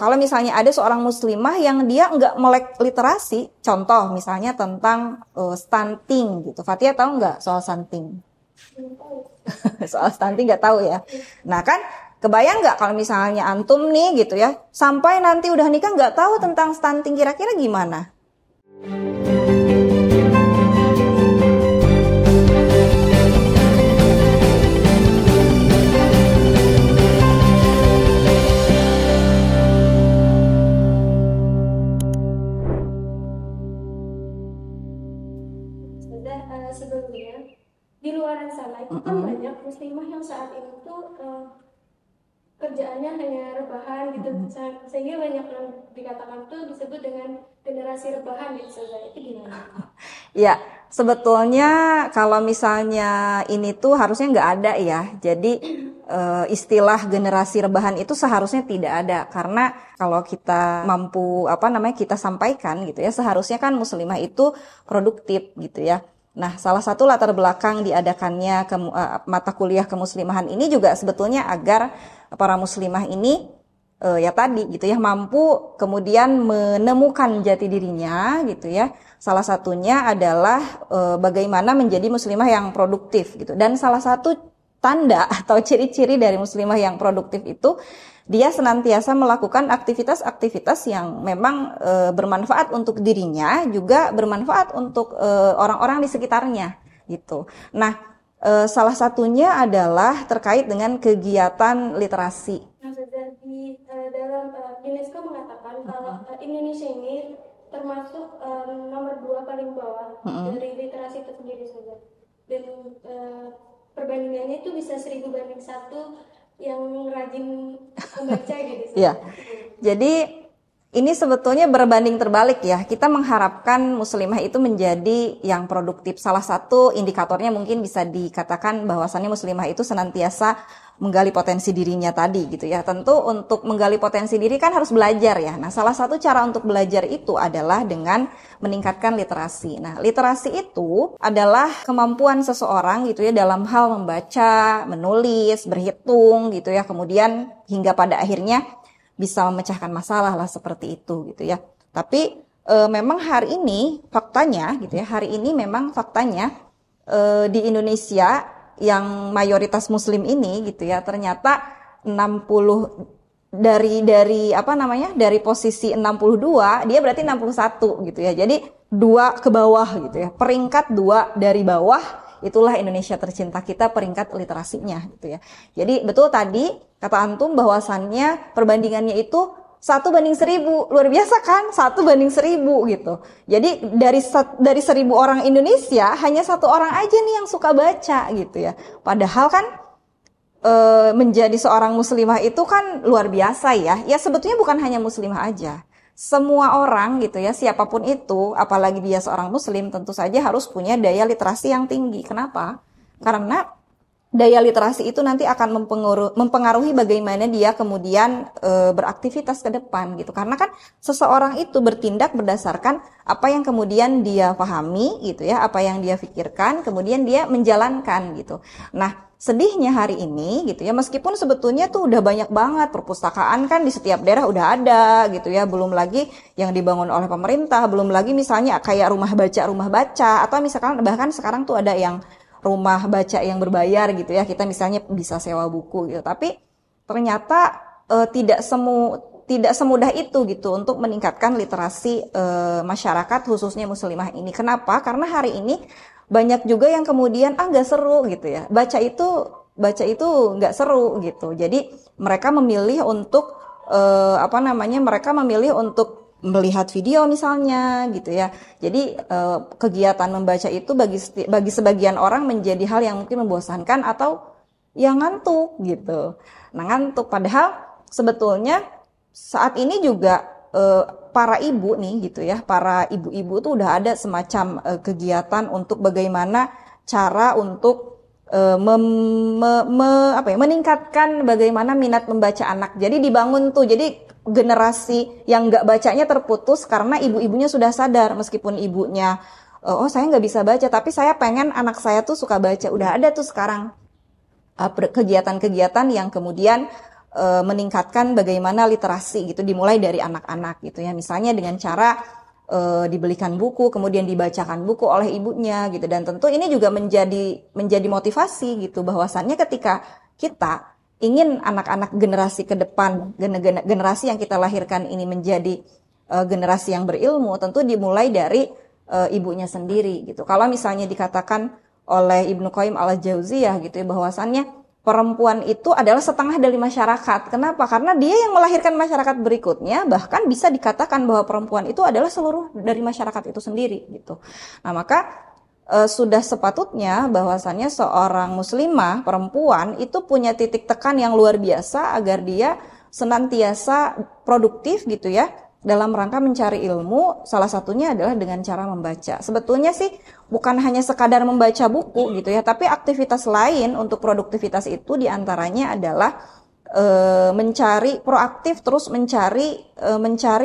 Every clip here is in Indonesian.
Kalau misalnya ada seorang muslimah yang dia nggak melek literasi, contoh misalnya tentang stunting gitu. Fatia tahu nggak soal stunting? Soal stunting nggak tahu ya. Nah kan kebayang nggak kalau misalnya antum nih gitu ya, sampai nanti udah nikah nggak tahu tentang stunting, kira-kira gimana? Sebelumnya di luar sana itu kan banyak muslimah yang saat ini tuh kerjaannya hanya rebahan gitu, sehingga banyak yang dikatakan tuh disebut dengan generasi rebahan gitu. Itu gimana? Ya, sebetulnya kalau misalnya ini tuh harusnya nggak ada ya. Jadi istilah generasi rebahan itu seharusnya tidak ada, karena kalau kita mampu kita sampaikan gitu ya, seharusnya kan muslimah itu produktif gitu ya. Nah, salah satu latar belakang diadakannya mata kuliah kemuslimahan ini juga sebetulnya agar para muslimah ini ya tadi gitu ya, mampu kemudian menemukan jati dirinya gitu ya. Salah satunya adalah bagaimana menjadi muslimah yang produktif gitu. Dan salah satu tanda atau ciri-ciri dari muslimah yang produktif itu dia senantiasa melakukan aktivitas-aktivitas yang memang bermanfaat untuk dirinya, juga bermanfaat untuk orang-orang di sekitarnya gitu. Nah, salah satunya adalah terkait dengan kegiatan literasi. Nah, di dalam UNESCO mengatakan kalau Indonesia ini termasuk nomor 2 paling bawah dari literasi itu sendiri saja. Dan perbandingannya itu bisa 1000 banding 1 yang rajin membaca gitu. Iya. Jadi ini sebetulnya berbanding terbalik ya. Kita mengharapkan muslimah itu menjadi yang produktif. Salah satu indikatornya mungkin bisa dikatakan bahwasannya muslimah itu senantiasa menggali potensi dirinya tadi gitu ya. Tentu untuk menggali potensi diri kan harus belajar ya. Nah, salah satu cara untuk belajar itu adalah dengan meningkatkan literasi. Nah, literasi itu adalah kemampuan seseorang gitu ya dalam hal membaca, menulis, berhitung gitu ya. Kemudian hingga pada akhirnya bisa memecahkan masalah lah seperti itu gitu ya. Tapi memang hari ini faktanya di Indonesia yang mayoritas muslim ini gitu ya, ternyata 60 dari posisi 62 dia berarti 61 gitu ya. Jadi 2 ke bawah gitu ya. Peringkat 2 dari bawah itulah Indonesia tercinta kita, peringkat literasinya gitu ya. Jadi betul tadi kata antum bahwasannya perbandingannya itu 1:1000, luar biasa kan? 1:1000 gitu. Jadi dari 1000 orang Indonesia hanya 1 orang aja nih yang suka baca gitu ya. Padahal kan menjadi seorang muslimah itu kan luar biasa ya. Ya sebetulnya bukan hanya muslimah aja. Semua orang gitu ya, siapapun itu, apalagi dia seorang muslim, tentu saja harus punya daya literasi yang tinggi. Kenapa? Karena daya literasi itu nanti akan mempengaruhi bagaimana dia kemudian beraktivitas ke depan gitu. Karena kan seseorang itu bertindak berdasarkan apa yang kemudian dia pahami gitu ya, apa yang dia pikirkan, kemudian dia menjalankan gitu. Nah, sedihnya hari ini gitu ya, meskipun sebetulnya tuh udah banyak banget perpustakaan kan di setiap daerah udah ada gitu ya, belum lagi yang dibangun oleh pemerintah, belum lagi misalnya kayak rumah baca atau misalkan bahkan sekarang tuh ada yang rumah baca yang berbayar gitu ya, kita misalnya bisa sewa buku gitu. Tapi ternyata tidak semudah itu gitu untuk meningkatkan literasi masyarakat khususnya muslimah ini. Kenapa? Karena hari ini banyak juga yang kemudian nggak seru gitu ya. Baca itu nggak seru gitu. Jadi mereka memilih untuk melihat video misalnya gitu ya. Jadi kegiatan membaca itu bagi sebagian orang menjadi hal yang mungkin membosankan atau yang ngantuk gitu. Nah, ngantuk padahal sebetulnya saat ini juga para ibu nih gitu ya, para ibu-ibu tuh udah ada semacam kegiatan untuk bagaimana cara untuk meningkatkan bagaimana minat membaca anak. Jadi dibangun tuh, jadi generasi yang nggak bacanya terputus karena ibu-ibunya sudah sadar meskipun ibunya saya nggak bisa baca tapi saya pengen anak saya tuh suka baca. Udah ada tuh sekarang kegiatan-kegiatan yang kemudian meningkatkan bagaimana literasi gitu, dimulai dari anak-anak gitu ya. Misalnya dengan cara dibelikan buku, kemudian dibacakan buku oleh ibunya gitu. Dan tentu ini juga menjadi motivasi gitu, bahwasannya ketika kita ingin anak-anak generasi ke depan, generasi yang kita lahirkan ini menjadi generasi yang berilmu, tentu dimulai dari ibunya sendiri gitu. Kalau misalnya dikatakan oleh Ibnu Qayyim al-Jauziyah gitu ya, bahwasannya perempuan itu adalah setengah dari masyarakat. Kenapa? Karena dia yang melahirkan masyarakat berikutnya, bahkan bisa dikatakan bahwa perempuan itu adalah seluruh dari masyarakat itu sendiri gitu. Nah, maka sudah sepatutnya bahwasannya seorang muslimah perempuan itu punya titik tekan yang luar biasa agar dia senantiasa produktif gitu ya, dalam rangka mencari ilmu. Salah satunya adalah dengan cara membaca. Sebetulnya sih bukan hanya sekadar membaca buku gitu ya, tapi aktivitas lain untuk produktivitas itu diantaranya adalah mencari, proaktif terus mencari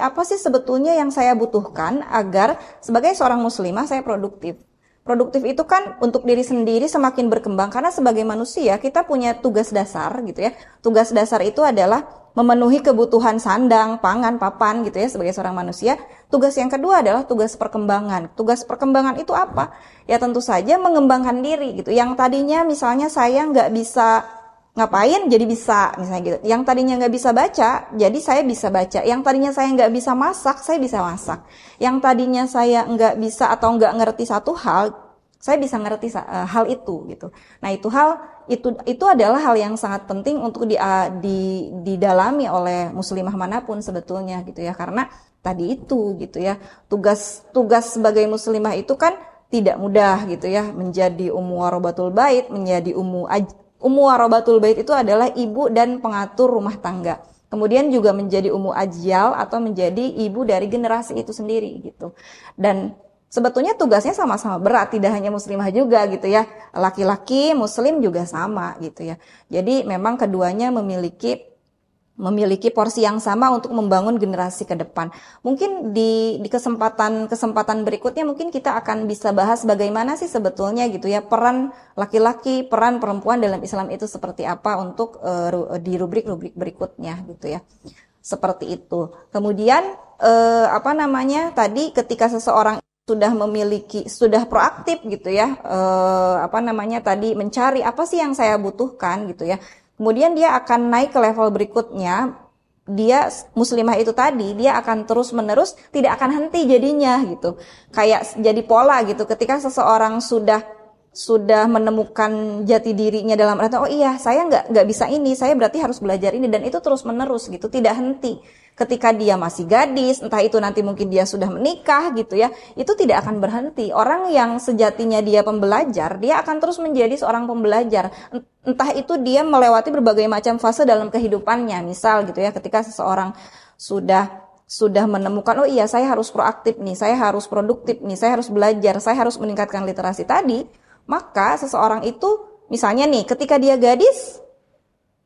apa sih sebetulnya yang saya butuhkan agar sebagai seorang muslimah saya produktif. Produktif itu kan untuk diri sendiri semakin berkembang, karena sebagai manusia kita punya tugas dasar gitu ya. Tugas dasar itu adalah memenuhi kebutuhan sandang, pangan, papan gitu ya sebagai seorang manusia. Tugas yang kedua adalah tugas perkembangan. Tugas perkembangan itu apa? Ya tentu saja mengembangkan diri gitu. Yang tadinya misalnya saya nggak bisa ngapain jadi bisa, misalnya gitu. Yang tadinya nggak bisa baca, jadi saya bisa baca. Yang tadinya saya nggak bisa masak, saya bisa masak. Yang tadinya saya nggak bisa atau nggak ngerti satu hal, saya bisa ngerti hal itu gitu. Nah itu adalah hal yang sangat penting untuk didalami oleh muslimah manapun sebetulnya gitu ya. Karena tadi itu gitu ya, tugas sebagai muslimah itu kan tidak mudah gitu ya, menjadi ummu warabatul bait, menjadi ummu warabatul bait itu adalah ibu dan pengatur rumah tangga. Kemudian juga menjadi ummu ajyal atau menjadi ibu dari generasi itu sendiri gitu. Dan sebetulnya tugasnya sama-sama berat, tidak hanya muslimah juga gitu ya. Laki-laki muslim juga sama gitu ya. Jadi memang keduanya memiliki porsi yang sama untuk membangun generasi ke depan. Mungkin di kesempatan berikutnya mungkin kita akan bisa bahas bagaimana sih sebetulnya gitu ya peran laki-laki, peran perempuan dalam Islam itu seperti apa untuk di rubrik-rubrik berikutnya gitu ya. Seperti itu. Kemudian tadi ketika seseorang sudah proaktif gitu ya, tadi mencari apa sih yang saya butuhkan gitu ya. Kemudian dia akan naik ke level berikutnya, dia muslimah itu tadi, dia akan terus-menerus tidak akan henti jadinya gitu. Kayak jadi pola gitu, ketika seseorang sudah menemukan jati dirinya dalam arti, oh iya saya nggak bisa ini, saya berarti harus belajar ini, dan itu terus-menerus gitu, tidak henti. Ketika dia masih gadis, entah itu nanti mungkin dia sudah menikah gitu ya, itu tidak akan berhenti. Orang yang sejatinya dia pembelajar, dia akan terus menjadi seorang pembelajar. Entah itu dia melewati berbagai macam fase dalam kehidupannya. Misal gitu ya, ketika seseorang sudah menemukan, oh iya saya harus proaktif nih, saya harus produktif nih, saya harus belajar, saya harus meningkatkan literasi tadi, maka seseorang itu misalnya nih ketika dia gadis,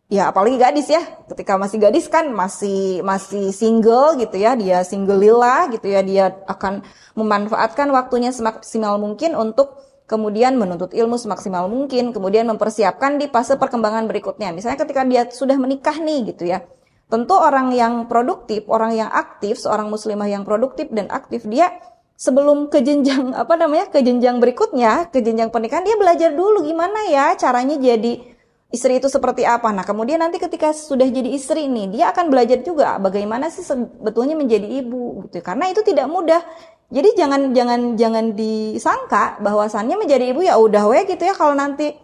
ya apalagi gadis ya, ketika masih gadis kan masih single gitu ya, dia single lila gitu ya, dia akan memanfaatkan waktunya semaksimal mungkin untuk kemudian menuntut ilmu semaksimal mungkin, kemudian mempersiapkan di fase perkembangan berikutnya. Misalnya ketika dia sudah menikah nih gitu ya, tentu orang yang produktif, orang yang aktif, seorang muslimah yang produktif dan aktif, dia sebelum ke jenjang berikutnya, ke jenjang pernikahan, dia belajar dulu gimana ya caranya jadi istri itu seperti apa. Nah kemudian nanti ketika sudah jadi istri nih, dia akan belajar juga bagaimana sih sebetulnya menjadi ibu gitu. Karena itu tidak mudah. Jadi jangan disangka bahwasannya menjadi ibu ya udah gitu ya, kalau nanti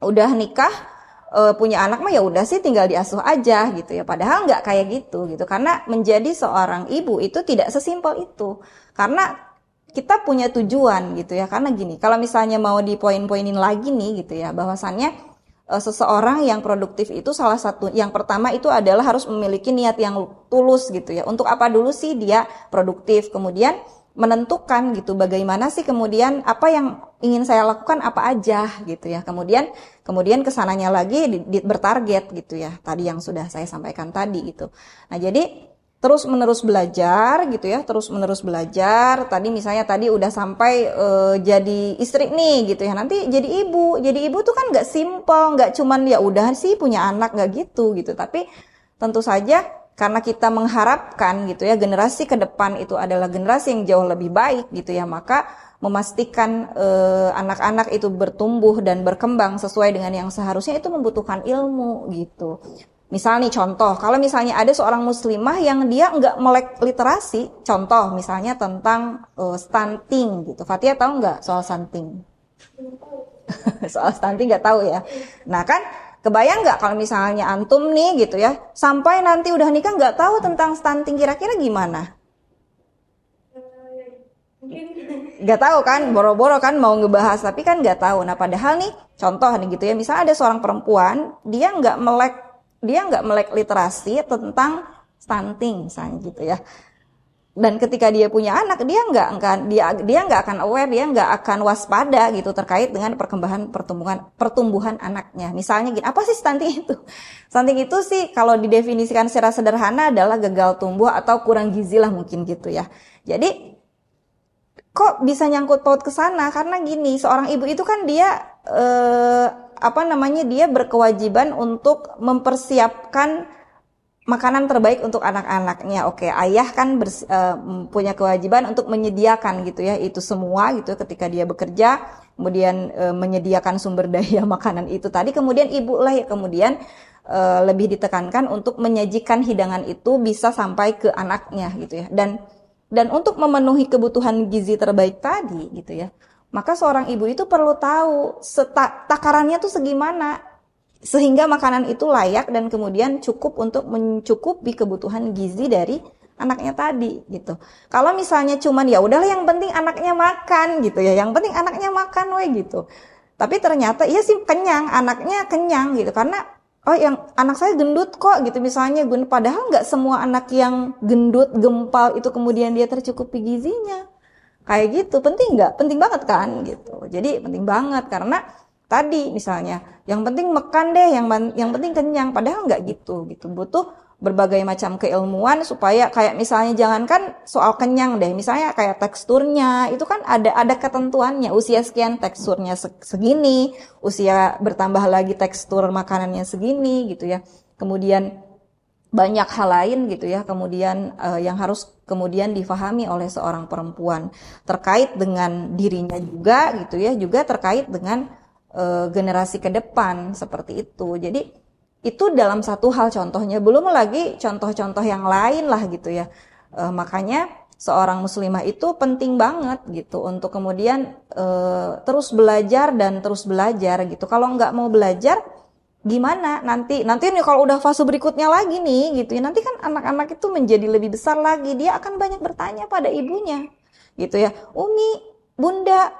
udah nikah punya anak mah ya udah sih tinggal diasuh aja gitu ya. Padahal nggak kayak gitu. Karena menjadi seorang ibu itu tidak sesimpel itu. Karena kita punya tujuan gitu ya. Karena gini, kalau misalnya mau dipoin-poinin lagi nih gitu ya, bahwasannya seseorang yang produktif itu salah satu, yang pertama itu adalah harus memiliki niat yang tulus gitu ya. Untuk apa dulu sih dia produktif? Kemudian menentukan gitu bagaimana sih kemudian apa yang ingin saya lakukan apa aja gitu ya. Kemudian kesananya lagi bertarget gitu ya. Tadi yang sudah saya sampaikan tadi gitu. Nah jadi terus-menerus belajar gitu ya, terus-menerus belajar. Tadi misalnya tadi udah sampai jadi istri nih gitu ya. Nanti jadi ibu. Jadi ibu tuh kan nggak simple, nggak cuman ya udah sih punya anak, nggak gitu. Tapi tentu saja karena kita mengharapkan gitu ya generasi ke depan itu adalah generasi yang jauh lebih baik gitu ya, maka memastikan anak-anak itu bertumbuh dan berkembang sesuai dengan yang seharusnya itu membutuhkan ilmu gitu. Misal nih contoh, kalau misalnya ada seorang muslimah yang dia nggak melek literasi, contoh misalnya tentang stunting gitu. Fatia tahu nggak soal stunting? Soal stunting nggak tahu ya. Nah kan, kebayang nggak kalau misalnya antum nih gitu ya, sampai nanti udah nikah nggak tahu tentang stunting, kira-kira gimana? Nggak tahu kan, boro-boro kan mau ngebahas tapi kan nggak tahu. Nah padahal nih contoh nih gitu ya, misalnya ada seorang perempuan dia nggak melek literasi tentang stunting misalnya gitu ya, dan ketika dia punya anak dia nggak akan aware, dia nggak akan waspada gitu terkait dengan pertumbuhan anaknya. Misalnya gini, apa sih stunting itu? Stunting itu sih kalau didefinisikan secara sederhana adalah gagal tumbuh atau kurang gizi lah mungkin gitu ya. Jadi kok bisa nyangkut paut ke sana? Karena gini, seorang ibu itu kan dia dia berkewajiban untuk mempersiapkan makanan terbaik untuk anak-anaknya. Oke, ayah kan punya kewajiban untuk menyediakan gitu ya itu semua gitu ketika dia bekerja, kemudian menyediakan sumber daya makanan itu tadi, kemudian ibu lah ya kemudian lebih ditekankan untuk menyajikan hidangan itu bisa sampai ke anaknya gitu ya. Dan untuk memenuhi kebutuhan gizi terbaik tadi gitu ya, maka seorang ibu itu perlu tahu takarannya tuh segimana sehingga makanan itu layak dan kemudian cukup untuk mencukupi kebutuhan gizi dari anaknya tadi gitu. Kalau misalnya cuman ya udahlah yang penting anaknya makan gitu ya, yang penting anaknya makan gitu. Tapi ternyata iya sih anaknya kenyang gitu karena yang anak saya gendut kok gitu misalnya, padahal nggak semua anak yang gendut gempal itu kemudian dia tercukupi gizinya kayak gitu. Penting nggak? Penting banget kan gitu. Jadi penting banget karena tadi misalnya yang penting makan deh, yang penting kenyang, padahal nggak gitu butuh berbagai macam keilmuan supaya kayak misalnya jangankan soal kenyang deh, misalnya kayak teksturnya itu kan ada ketentuannya, usia sekian teksturnya segini, usia bertambah lagi tekstur makanannya segini gitu ya, kemudian banyak hal lain gitu ya, kemudian yang harus kemudian difahami oleh seorang perempuan terkait dengan dirinya juga gitu ya, juga terkait dengan generasi ke depan seperti itu. Jadi itu dalam satu hal contohnya, belum lagi contoh-contoh yang lain lah gitu ya. Makanya seorang muslimah itu penting banget gitu untuk kemudian terus belajar dan terus belajar gitu. Kalau nggak mau belajar gimana nanti nih kalau udah fase berikutnya lagi nih gitu ya, nanti kan anak-anak itu menjadi lebih besar lagi, dia akan banyak bertanya pada ibunya gitu ya, Umi, Bunda,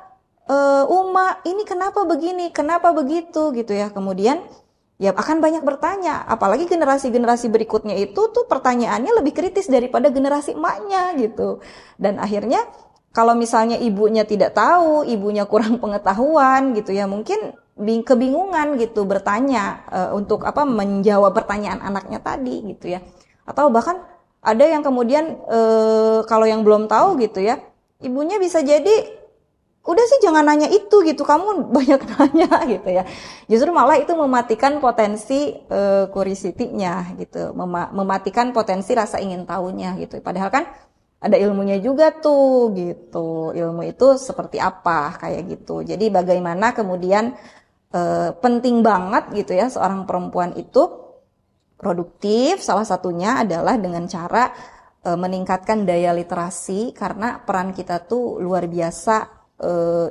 Uma, ini kenapa begini, kenapa begitu gitu ya. Kemudian ya akan banyak bertanya, apalagi generasi-generasi berikutnya itu tuh pertanyaannya lebih kritis daripada generasi emaknya gitu. Dan akhirnya kalau misalnya ibunya tidak tahu, ibunya kurang pengetahuan gitu ya, mungkin kebingungan gitu bertanya untuk menjawab pertanyaan anaknya tadi gitu ya. Atau bahkan ada yang kemudian kalau yang belum tahu gitu ya, ibunya bisa jadi udah sih jangan nanya itu gitu, kamu banyak nanya gitu ya. Justru malah itu mematikan potensi curiosity-nya gitu, mematikan potensi rasa ingin tahunya gitu. Padahal kan ada ilmunya juga tuh gitu. Ilmu itu seperti apa kayak gitu. Jadi bagaimana kemudian penting banget gitu ya seorang perempuan itu produktif, salah satunya adalah dengan cara meningkatkan daya literasi, karena peran kita tuh luar biasa.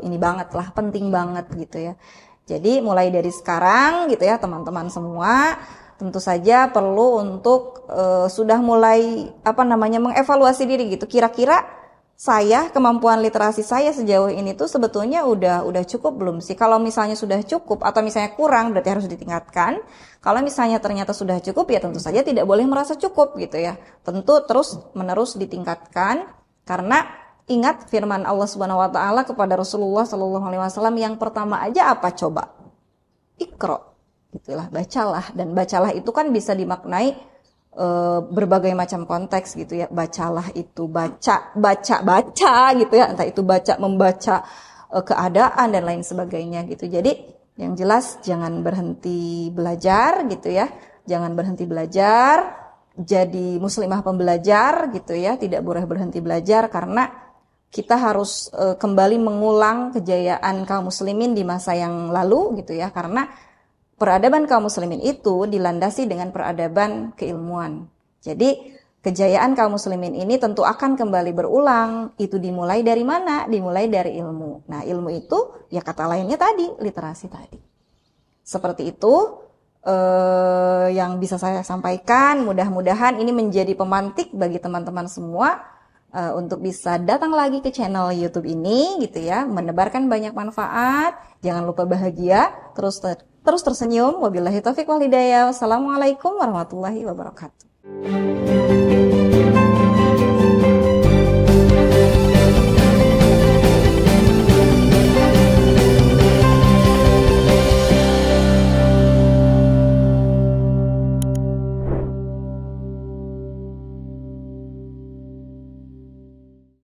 Ini banget lah, penting banget gitu ya. Jadi mulai dari sekarang gitu ya teman-teman semua, tentu saja perlu untuk sudah mulai mengevaluasi diri gitu. Kira-kira saya, kemampuan literasi saya sejauh ini tuh sebetulnya udah cukup belum sih? Kalau misalnya sudah cukup atau misalnya kurang, berarti harus ditingkatkan. Kalau misalnya ternyata sudah cukup, ya tentu saja tidak boleh merasa cukup gitu ya. Tentu terus menerus ditingkatkan, karena ingat firman Allah Subhanahu wa taala kepada Rasulullah sallallahu alaihi wasallam yang pertama aja apa coba? Iqra. Gitulah, bacalah. Dan bacalah itu kan bisa dimaknai berbagai macam konteks gitu ya. Bacalah itu baca gitu ya, entah itu membaca keadaan dan lain sebagainya gitu. Jadi yang jelas jangan berhenti belajar gitu ya. Jangan berhenti belajar, jadi muslimah pembelajar gitu ya. Tidak boleh berhenti belajar karena kita harus kembali mengulang kejayaan kaum muslimin di masa yang lalu gitu ya. Karena peradaban kaum muslimin itu dilandasi dengan peradaban keilmuan. Jadi kejayaan kaum muslimin ini tentu akan kembali berulang. Itu dimulai dari mana? Dimulai dari ilmu. Nah, ilmu itu ya kata lainnya tadi, literasi tadi. Seperti itu yang bisa saya sampaikan. Mudah-mudahan ini menjadi pemantik bagi teman-teman semua untuk bisa datang lagi ke channel YouTube ini gitu ya, menebarkan banyak manfaat. Jangan lupa bahagia, terus tersenyum. Wabillahi taufiq wal hidayah. Wassalamualaikum warahmatullahi wabarakatuh.